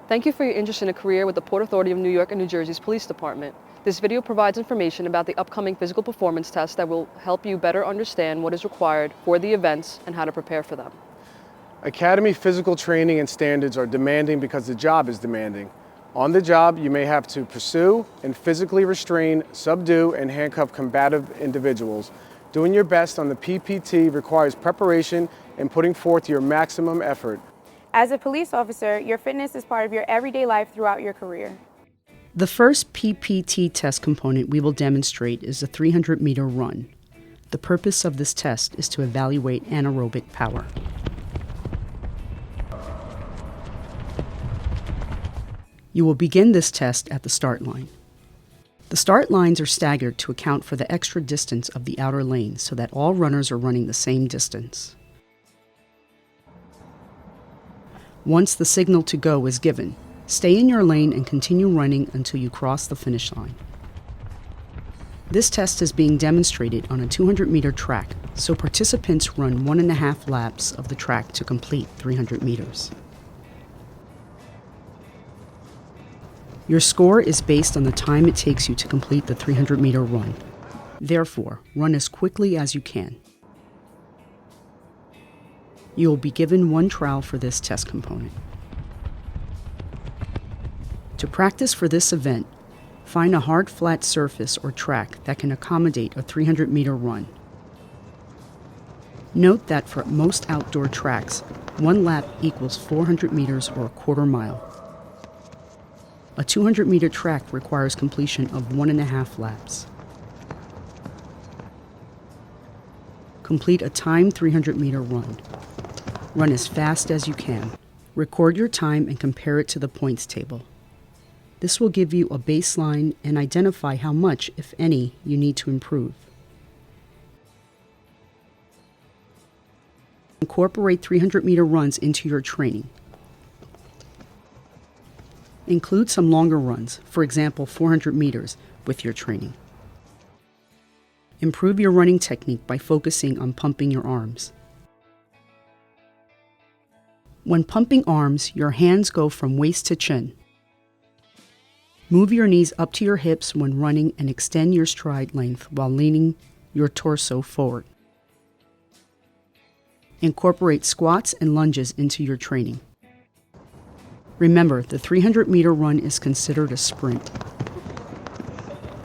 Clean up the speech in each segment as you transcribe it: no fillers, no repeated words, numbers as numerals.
Thank you for your interest in a career with the Port Authority of New York and New Jersey's Police Department. This video provides information about the upcoming physical performance tests that will help you better understand what is required for the events and how to prepare for them. Academy physical training and standards are demanding because the job is demanding. On the job, you may have to pursue and physically restrain, subdue, and handcuff combative individuals. Doing your best on the PPT requires preparation and putting forth your maximum effort. As a police officer, your fitness is part of your everyday life throughout your career. The first PPT test component we will demonstrate is a 300-meter run. The purpose of this test is to evaluate anaerobic power. You will begin this test at the start line. The start lines are staggered to account for the extra distance of the outer lane so that all runners are running the same distance. Once the signal to go is given, stay in your lane and continue running until you cross the finish line. This test is being demonstrated on a 200-meter track, so participants run 1.5 laps of the track to complete 300 meters. Your score is based on the time it takes you to complete the 300-meter run. Therefore, run as quickly as you can. You will be given one trial for this test component. To practice for this event, find a hard flat surface or track that can accommodate a 300-meter run. Note that for most outdoor tracks, 1 lap equals 400 meters or a quarter mile. A 200-meter track requires completion of 1.5 laps. Complete a timed 300-meter run. Run as fast as you can. Record your time and compare it to the points table. This will give you a baseline and identify how much, if any, you need to improve. Incorporate 300-meter runs into your training. Include some longer runs, for example 400 meters, with your training. Improve your running technique by focusing on pumping your arms. When pumping arms, your hands go from waist to chin. Move your knees up to your hips when running and extend your stride length while leaning your torso forward. Incorporate squats and lunges into your training. Remember, the 300-meter run is considered a sprint.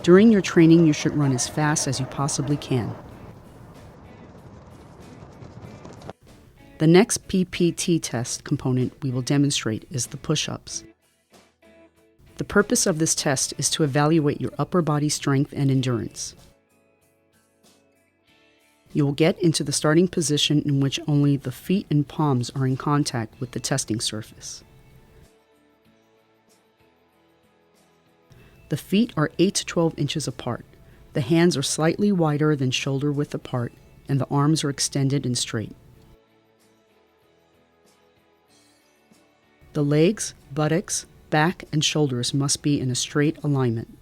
During your training, you should run as fast as you possibly can. The next PPT test component we will demonstrate is the push-ups. The purpose of this test is to evaluate your upper body strength and endurance. You will get into the starting position in which only the feet and palms are in contact with the testing surface. The feet are 8 to 12 inches apart. The hands are slightly wider than shoulder width apart, and the arms are extended and straight. The legs, buttocks, back, and shoulders must be in a straight alignment.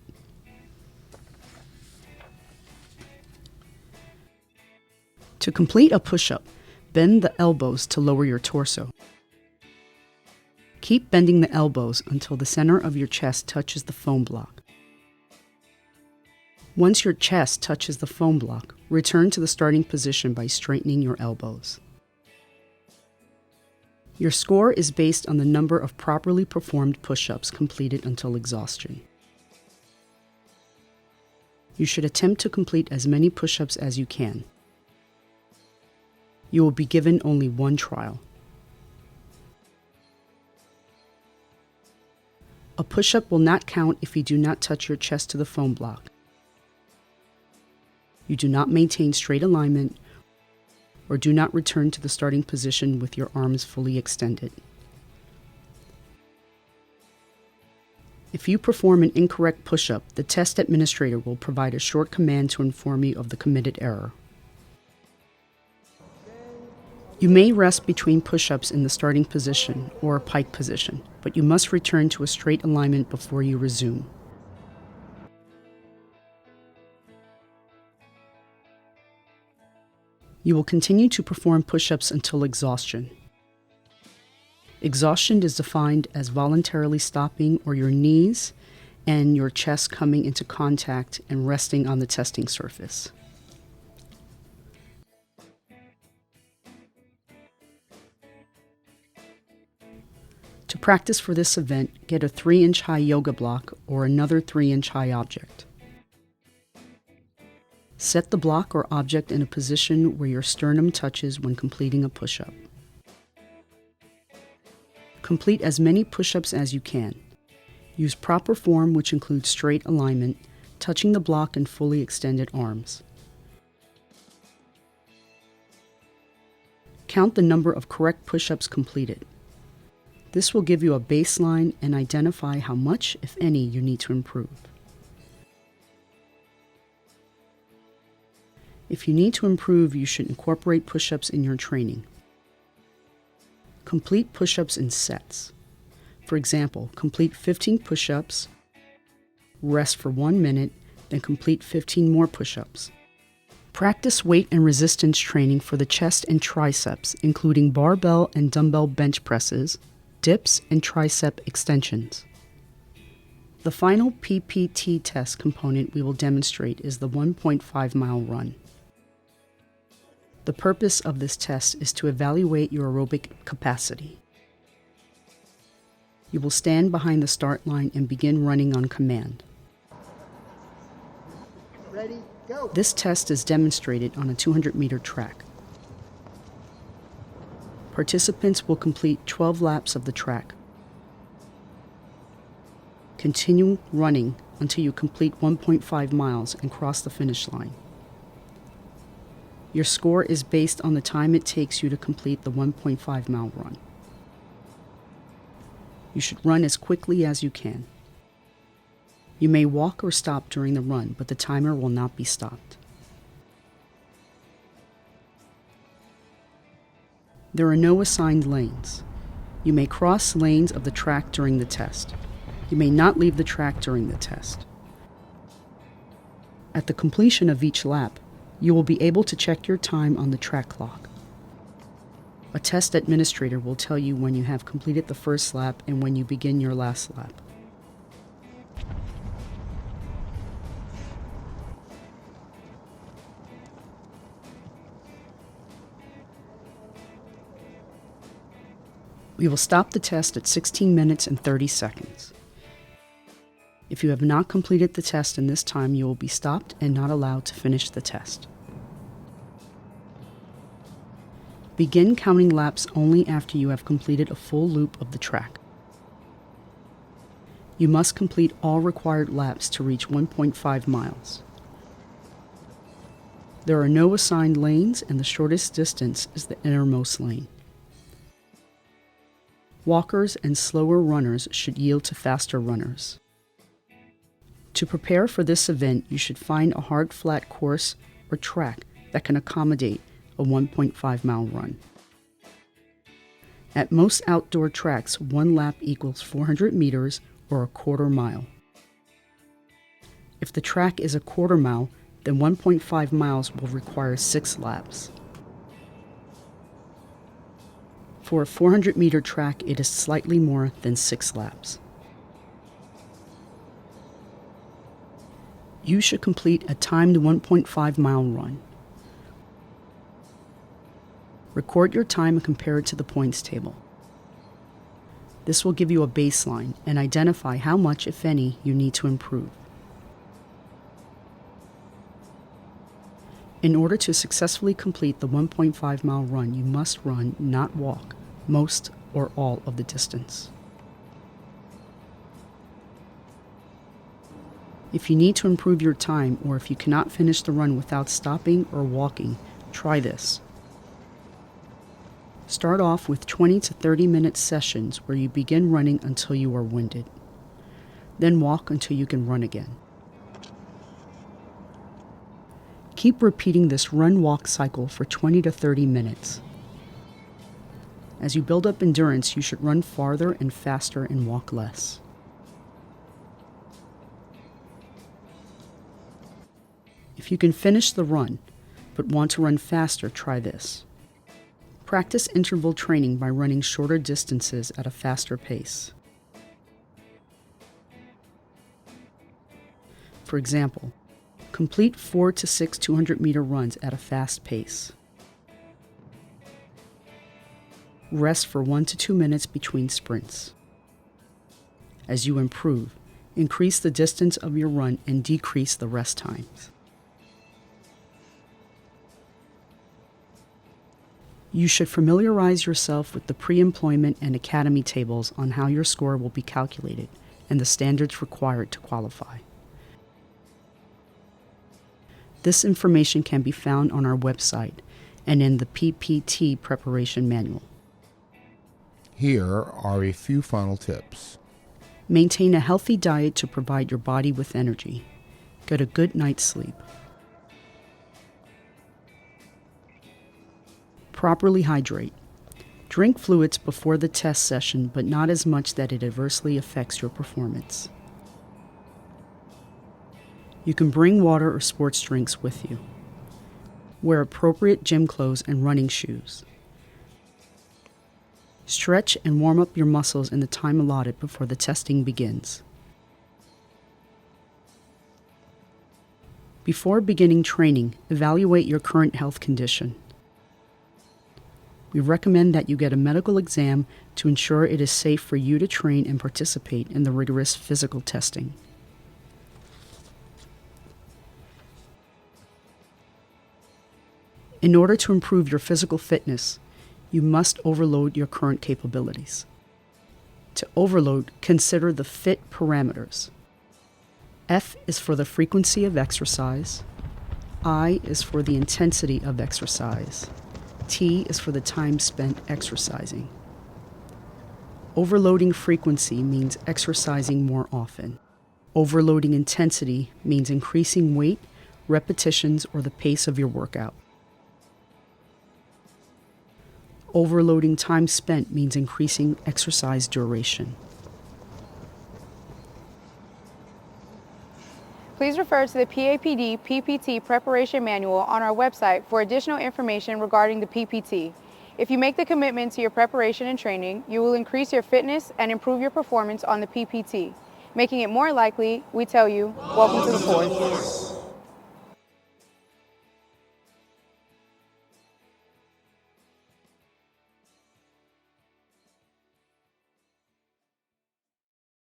To complete a push-up, bend the elbows to lower your torso. Keep bending the elbows until the center of your chest touches the foam block. Once your chest touches the foam block, return to the starting position by straightening your elbows. Your score is based on the number of properly performed push-ups completed until exhaustion. You should attempt to complete as many push-ups as you can. You will be given only one trial. A push-up will not count if you do not touch your chest to the foam block. You do not maintain straight alignment or do not return to the starting position with your arms fully extended. If you perform an incorrect push-up, the test administrator will provide a short command to inform you of the committed error. You may rest between push-ups in the starting position or a pike position, but you must return to a straight alignment before you resume. You will continue to perform push-ups until exhaustion. Exhaustion is defined as voluntarily stopping or your knees and your chest coming into contact and resting on the testing surface. To practice for this event, get a 3-inch high yoga block or another 3-inch high object. Set the block or object in a position where your sternum touches when completing a push-up. Complete as many push-ups as you can. Use proper form, which includes straight alignment, touching the block and fully extended arms. Count the number of correct push-ups completed. This will give you a baseline and identify how much, if any, you need to improve. If you need to improve, you should incorporate push-ups in your training. Complete push-ups in sets. For example, complete 15 push-ups, rest for 1 minute, then complete 15 more push-ups. Practice weight and resistance training for the chest and triceps, including barbell and dumbbell bench presses, dips, and tricep extensions. The final PPT test component we will demonstrate is the 1.5-mile run. The purpose of this test is to evaluate your aerobic capacity. You will stand behind the start line and begin running on command. Ready, go. This test is demonstrated on a 200-meter track. Participants will complete 12 laps of the track. Continue running until you complete 1.5 miles and cross the finish line. Your score is based on the time it takes you to complete the 1.5-mile run. You should run as quickly as you can. You may walk or stop during the run, but the timer will not be stopped. There are no assigned lanes. You may cross lanes of the track during the test. You may not leave the track during the test. At the completion of each lap, you will be able to check your time on the track clock. A test administrator will tell you when you have completed the first lap and when you begin your last lap. We will stop the test at 16 minutes and 30 seconds. If you have not completed the test in this time, you will be stopped and not allowed to finish the test. Begin counting laps only after you have completed a full loop of the track. You must complete all required laps to reach 1.5 miles. There are no assigned lanes, and the shortest distance is the innermost lane. Walkers and slower runners should yield to faster runners. To prepare for this event, you should find a hard flat course or track that can accommodate a 1.5-mile run. At most outdoor tracks, 1 lap equals 400 meters or a quarter mile. If the track is a quarter mile, then 1.5 miles will require 6 laps. For a 400-meter track, it is slightly more than 6 laps. You should complete a timed 1.5-mile run. Record your time and compare it to the points table. This will give you a baseline and identify how much, if any, you need to improve. In order to successfully complete the 1.5-mile run, you must run, not walk, most or all of the distance. If you need to improve your time, or if you cannot finish the run without stopping or walking, try this. Start off with 20 to 30-minute sessions where you begin running until you are winded. Then walk until you can run again. Keep repeating this run-walk cycle for 20 to 30 minutes. As you build up endurance, you should run farther and faster and walk less. If you can finish the run, but want to run faster, try this. Practice interval training by running shorter distances at a faster pace. For example, complete 4 to 6 200-meter runs at a fast pace. Rest for 1 to 2 minutes between sprints. As you improve, increase the distance of your run and decrease the rest times. You should familiarize yourself with the pre-employment and academy tables on how your score will be calculated and the standards required to qualify. This information can be found on our website and in the PPT preparation manual. Here are a few final tips. Maintain a healthy diet to provide your body with energy. Get a good night's sleep. Properly hydrate. Drink fluids before the test session, but not as much that it adversely affects your performance. You can bring water or sports drinks with you. Wear appropriate gym clothes and running shoes. Stretch and warm up your muscles in the time allotted before the testing begins. Before beginning training, evaluate your current health condition. We recommend that you get a medical exam to ensure it is safe for you to train and participate in the rigorous physical testing. In order to improve your physical fitness, you must overload your current capabilities. To overload, consider the FIT parameters. F is for the frequency of exercise. I is for the intensity of exercise. T is for the time spent exercising. Overloading frequency means exercising more often. Overloading intensity means increasing weight, repetitions, or the pace of your workout. Overloading time spent means increasing exercise duration. Please refer to the PAPD PPT preparation manual on our website for additional information regarding the PPT. If you make the commitment to your preparation and training, you will increase your fitness and improve your performance on the PPT, making it more likely we tell you, welcome to the force.